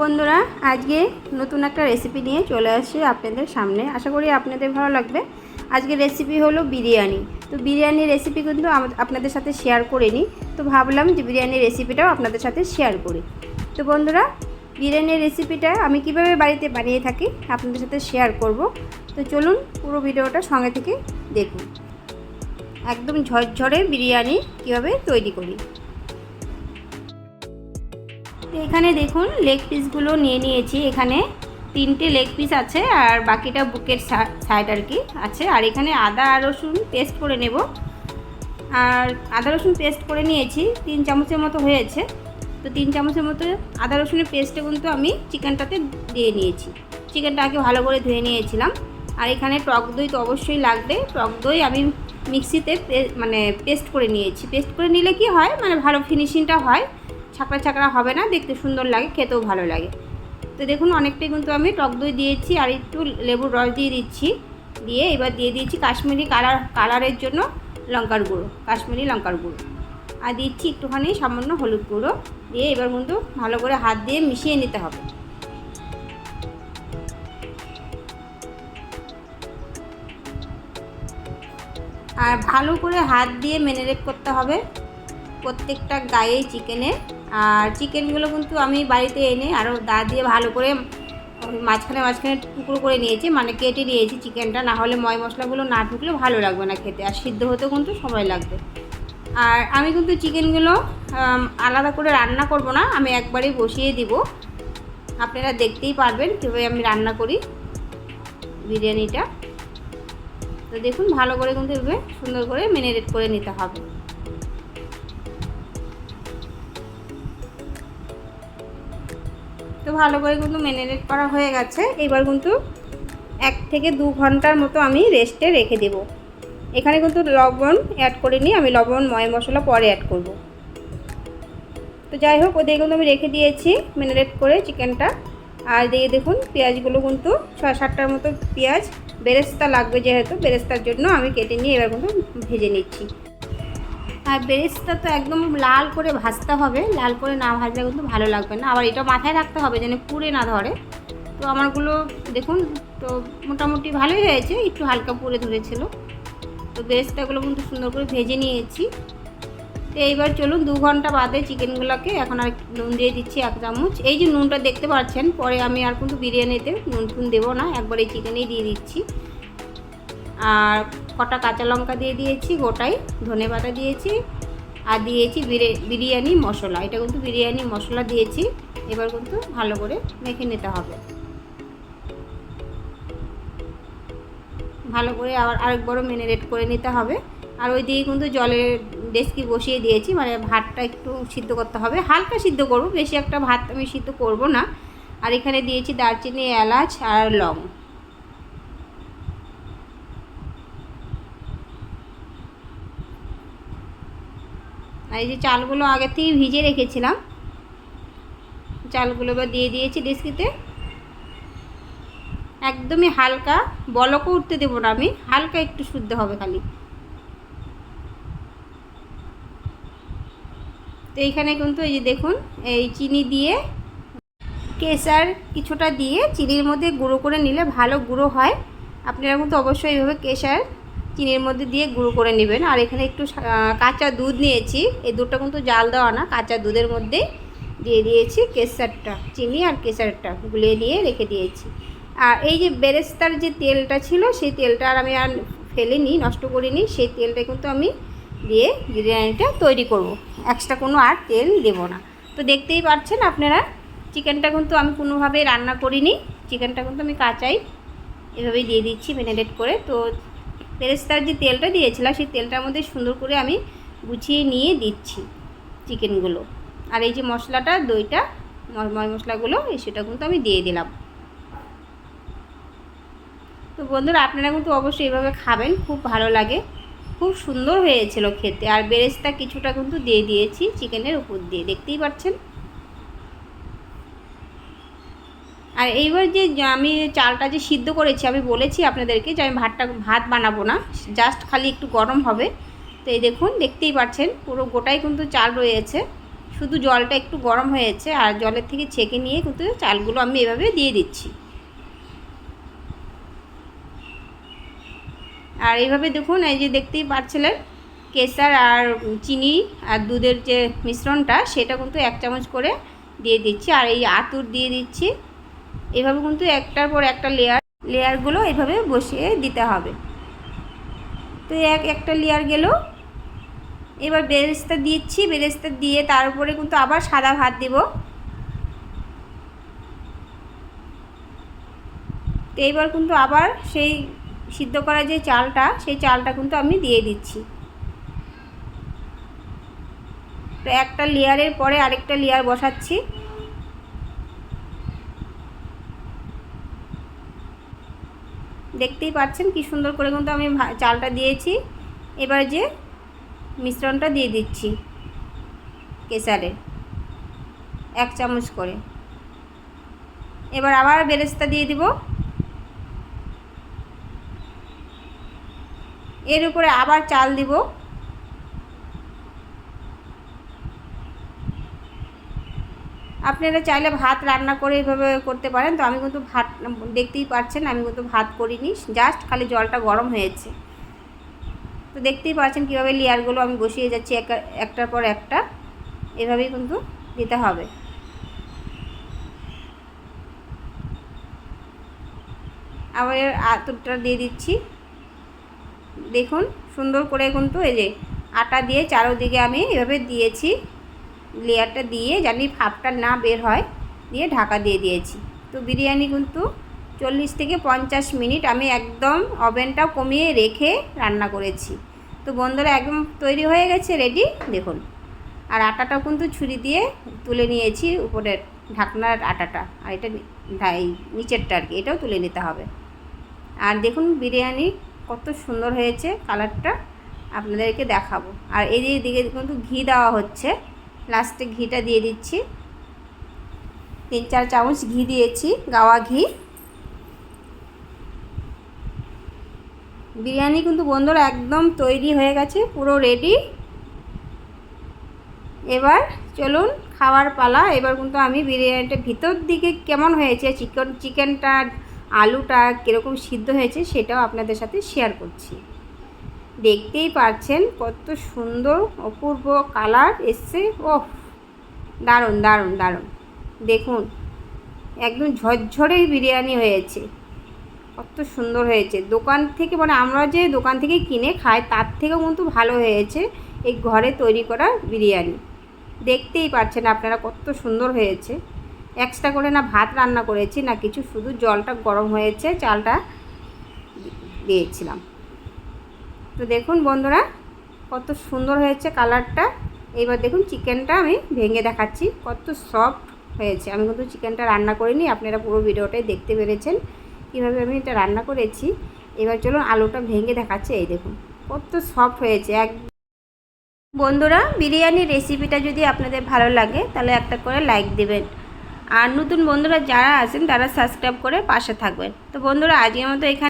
বন্ধুরা আজকে নতুন একটা রেসিপি নিয়ে চলে আসছি আপনাদের সামনে। আশা করি আপনাদের ভালো লাগবে। আজকে রেসিপি হলো বিরিয়ানি। তো বিরিয়ানির রেসিপি কিন্তু আপনাদের সাথে শেয়ার করিনি, তো ভাবলাম যে বিরিয়ানির রেসিপিটাও আপনাদের সাথে শেয়ার করি। তো বন্ধুরা, বিরিয়ানির রেসিপিটা আমি কিভাবে বাড়িতে বানিয়ে থাকি আপনাদের সাথে শেয়ার করব। তো চলুন পুরো ভিডিওটা সঙ্গে থেকে দেখুন। একদম ঝরঝরে বিরিয়ানি কিভাবে তৈরি করি। তো এখানে দেখুন লেগ পিসগুলো নিয়ে নিয়েছি। এখানে 3টে লেগ পিস আছে আর বাকিটা বুকের সাইড আর কি আছে। আর এখানে আদা আর রসুন পেস্ট করে নেব। আর আদা রসুন পেস্ট করে নিয়েছি, 3 চামচের মতো হয়েছে। তো 3 চামচের মতো আদা রসুনের পেস্টে কিন্তু আমি চিকেনটাতে দিয়ে নিয়েছি। চিকেনটা আগে ভালো করে ধুয়ে নিয়েছিলাম। আর এখানে টক দই তো অবশ্যই লাগবে। টক দই আমি মিক্সিতে পেস্ট করে নিয়েছি। পেস্ট করে নিলে কি হয়, ভালো ফিনিশিংটা হয়, ছাকড়া ছাকড়া হবে না, দেখতে সুন্দর লাগে, খেতেও ভালো লাগে। তো দেখুন অনেকটাই কিন্তু আমি টক দই দিয়েছি আর একটু লেবুর রস দিয়ে দিচ্ছি। দিয়ে এবার দিয়ে দিয়েছি কাশ্মীরি কালারের জন্য লঙ্কার গুঁড়ো, কাশ্মীরি লঙ্কার গুঁড়ো। আর দিচ্ছি একটুখানি সামান্য হলুদ গুঁড়ো। দিয়ে এবার কিন্তু ভালো করে হাত দিয়ে মিশিয়ে নিতে হবে। আর ভালো করে হাত দিয়ে ম্যারিনেট করতে হবে প্রত্যেকটা গায়ে চিকেনের। আর চিকেনগুলো কিন্তু আমি বাড়িতে এনে আরও দা দিয়ে ভালো করে মাঝখানে টুকরো করে নিয়েছি, কেটে নিয়েছি চিকেনটা। না হলে ময় মশলাগুলো না ঢুকলে ভালো লাগবে না খেতে, আর সিদ্ধ হতেও কিন্তু সময় লাগবে। আর আমি কিন্তু চিকেনগুলো আলাদা করে রান্না করব না, আমি একবারেই বসিয়ে দিব। আপনারা দেখতেই পারবেন কীভাবে আমি রান্না করি বিরিয়ানিটা। তো দেখুন ভালো করে কিন্তু এভাবে সুন্দর করে ম্যারিনেট করে নিতে হবে। তো ভালো করে কিন্তু ম্যারিনেট করা হয়ে গেছে। এবার কিন্তু 1 থেকে 2 ঘন্টার মতো আমি রেস্টে রেখে দেব। এখানে কিন্তু লবণ অ্যাড করিনি, আমি লবণ ময় মশলা পরে অ্যাড করব। তো যাই হোক, ওদের কিন্তু আমি রেখে দিয়েছি ম্যারিনেট করে চিকেনটা। আর দিয়ে দেখুন পেঁয়াজগুলো কিন্তু 6-7টার মতো পেঁয়াজ, বেরেস্তা লাগবে যেহেতু, বেরেস্তার জন্য আমি কেটে নিয়ে এবার কিন্তু ভেজে নিচ্ছি। আর বেরেস্তা তো একদম লাল করে ভাজতে হবে, লাল করে না ভাজলে কিন্তু ভালো লাগবে না। আবার এটা মাথায় রাখতে হবে যেন পুড়ে না ধরে। তো আমারগুলো দেখুন তো মোটামুটি ভালোই হয়েছে, একটু হালকা পুড়ে ধরেছিল। তো বেরেস্তাগুলো কিন্তু সুন্দর করে ভেজে নিয়েছি। তো এইবার চলুন 2 ঘন্টা বাদে চিকেনগুলোকে এখন আর নুন দিয়ে দিচ্ছি 1 চামচ। এই যে নুনটা দেখতে পাচ্ছেন, পরে আমি আর কিন্তু বিরিয়ানিতে নুন টুন দেবো না, একবার এই চিকেনেই দিয়ে দিচ্ছি। আর কটা কাঁচা লঙ্কা দিয়ে দিয়েছি গোটাই, ধনেপাতা দিয়েছি, আর দিয়েছি বিরিয়ানি মশলা। এটা কিন্তু বিরিয়ানি মশলা দিয়েছি। এবার কিন্তু ভালো করে মেখে নিতে হবে। ভালো করে আরেকবারও ম্যারিনেট করে নিতে হবে। আর ওই দিকে কিন্তু জলের ডেস্কি বসিয়ে দিয়েছি, ভাতটা একটু সিদ্ধ করতে হবে, হালকা সিদ্ধ করব, বেশি একটা ভাত আমি সিদ্ধ করব না। আর এখানে দিয়েছি দারচিনি, এলাচ আর লং। আর এই যে চালগুলো আগে থেকে ভিজিয়ে রেখেছিলাম, চালগুলো এবার দিয়ে দিয়েছি ডেস্কিতে। একদমই হালকা, বলকও উঠতে দেবো না আমি, হালকা একটু শুদ্ধ হবে খালি। তো এইখানে কিন্তু এই যে দেখুন এই চিনি দিয়ে, কেশর কিছুটা দিয়ে চিনির মধ্যে গুঁড়ো করে নিলে ভালো গুঁড়ো হয়। আপনারা কিন্তু অবশ্যই এইভাবে কেশর চিনির মধ্যে দিয়ে গুঁড়ো করে নেবেন। আর এখানে একটু কাঁচা দুধ নিয়েছি, এই দুধটা কিন্তু জাল দেওয়া না, কাঁচা দুধের মধ্যে দিয়ে দিয়েছি কেশরটা, চিনি আর কেশরটা গুলিয়ে নিয়ে রেখে দিয়েছি। আর এই যে বেরেস্তার যে তেলটা ছিল, সেই তেলটা আর আমি আর ফেলিনি, নষ্ট করিনি, সেই তেলটা কিন্তু আমি দিয়ে বিরিয়ানিটা তৈরি করব। এক্সট্রা কোনো আর তেল দেব না। তো দেখতেই পাচ্ছেন আপনারা, চিকেনটা কিন্তু আমি কোনোভাবেই রান্না করিনি, চিকেনটা কিন্তু আমি কাঁচাই এভাবেই দিয়ে দিচ্ছি ম্যারিনেট করে। তো বেরেস্তার যে তেলটা দিয়েছিলাম, সেই তেলটার মধ্যে সুন্দর করে আমি গুছিয়ে নিয়ে দিচ্ছি চিকেনগুলো। আর এই যে মশলাটা, দইটা, ময় মশলাগুলো সেটা কিন্তু আমি দিয়ে দিলাম। তো বন্ধুরা আপনারা কিন্তু অবশ্যই এভাবে খাবেন, খুব ভালো লাগে, খুব সুন্দর হয়েছিল খেতে। আর বেরেস্তা কিছুটা কিন্তু দিয়ে দিয়েছি চিকেনের উপর দিয়ে, দেখতেই পাচ্ছেন। আর এইবার যে আমি চালটা যে সিদ্ধ করেছি, আমি বলেছি আপনাদেরকে যে আমি ভাত বানাবো না, জাস্ট খালি একটু গরম হবে। তো এই দেখুন দেখতেই পাচ্ছেন পুরো গোটাই কিন্তু চাল রয়েছে, শুধু জলটা একটু গরম হয়েছে, আর জলের থেকে ছেঁকে নিয়ে কিন্তু চালগুলো আমি এভাবে দিয়ে দিচ্ছি। আর এইভাবে দেখুন, এই যে দেখতেই পাচ্ছিলেন কেশর আর চিনি আর দুধের যে মিশ্রণটা সেটা কিন্তু 1 চামচ করে দিয়ে দিচ্ছি, আর এই আতর দিয়ে দিচ্ছি। এভাবে কিন্তু একটার পর একটা লেয়ারগুলো এভাবে বসিয়ে দিতে হবে। তো একটা লেয়ার গেল। এবার বেরেস্তা দিচ্ছি, বেরেস্তা দিয়ে তার উপরে কিন্তু আবার সাদা ভাত দেব। তো এইবার কিন্তু আবার সেই সিদ্ধ করা যে চালটা, সেই চালটা কিন্তু আমি দিয়ে দিচ্ছি। তো একটা লেয়ারের পরে আরেকটা লেয়ার বসাচ্ছি। দেখতেই পাচ্ছেন কি সুন্দর করে কিন্তু আমি চালটা দিয়েছি। এবার যে মিশ্রণটা দিয়ে দিচ্ছি কেশারের 1 চামচ করে। এবার আবার বেরেস্তা দিয়ে দিব। এর উপরে আবার চাল দিব। আপনারা চাইলে ভাত রান্না করে এইভাবে করতে পারেন। তো আমি কিন্তু ভাত, দেখতেই পাচ্ছেন আমি কিন্তু ভাত করিনি, জাস্ট খালি জলটা গরম হয়েছে। তো দেখতেই পাচ্ছেন কীভাবে লেয়ারগুলো আমি বসিয়ে যাচ্ছি একটার পর একটা। এভাবেই কিন্তু দিতে হবে। আবার আতরটা দিয়ে দিচ্ছি। দেখুন সুন্দর করে কিন্তু এই যে আটা দিয়ে চারোদিকে আমি এভাবে দিয়েছি, লেয়ারটা দিয়ে জানি ভাপটা না বের হয়, দিয়ে ঢাকা দিয়ে দিয়েছি। তো বিরিয়ানি কিন্তু 40 থেকে 50 মিনিট আমি একদম ওভেনটা কমিয়ে রেখে রান্না করেছি। তো বন্ধুরা একদম তৈরি হয়ে গেছে, রেডি দেখুন। আর আটাটাও কিন্তু ছুরি দিয়ে তুলে নিয়েছি, উপরের ঢাকনার আটাটা, আর এটা নিচেরটা আর কি, এটাও তুলে নিতে হবে। আর দেখুন বিরিয়ানি কত সুন্দর হয়েছে, কালারটা আপনাদেরকে দেখাবো। আর এই দিকে কিন্তু ঘি দেওয়া হচ্ছে, লাস্টে ঘিটা দিয়ে দিচ্ছি। 3-4 চামচ ঘি দিয়েছি, গাওয়া ঘি। বিরিয়ানি কিন্তু বন্ধুরা একদম তৈরি হয়ে গেছে, পুরো রেডি। এবার চলুন খাওয়ার পালা। এবার কিন্তু আমি বিরিয়ানিটা ভিতর দিকে কেমন হয়েছে, চিকেনটা আলুটা কীরকম সিদ্ধ হয়েছে সেটাও আপনাদের সাথে শেয়ার করছি। দেখতেই পাচ্ছেন কত সুন্দর অপূর্ব কালার এসছে। ওহ, দারুণ দারুণ দারুণ। দেখুন একদম ঝরঝরে বিরিয়ানি হয়েছে, কত সুন্দর হয়েছে। দোকান থেকে, মানে আমরা যে দোকান থেকে কিনে খাই তার থেকেও কিন্তু ভালো হয়েছে এই ঘরে তৈরি করা বিরিয়ানি। দেখতেই পাচ্ছেন আপনারা কত সুন্দর হয়েছে। এক্সট্রা করে না ভাত রান্না করেছি না কিছু, শুধু জলটা গরম হয়েছে, চালটা দিয়েছিলাম। তো দেখুন বন্ধুরা কত সুন্দর হয়েছে কালারটা। এবার দেখুন চিকেনটা আমি ভেঙে দেখাচ্ছি, কত সফট হয়েছে। আমি কিন্তু চিকেনটা রান্না করিনি, আপনারা পুরো ভিডিওটাই দেখতে পেরেছেন কীভাবে আমি এটা রান্না করেছি। এবার চলুন আলুটা ভেঙে দেখাচ্ছে, এই দেখুন কত সফট হয়েছে। বন্ধুরা বিরিয়ানির রেসিপিটা যদি আপনাদের ভালো লাগে তাহলে একটা করে লাইক দেবেন, আর নতুন বন্ধুরা যারা আছেন তারা সাবস্ক্রাইব করে পাশে থাকবেন। তো বন্ধুরা আজকের মতো এখানে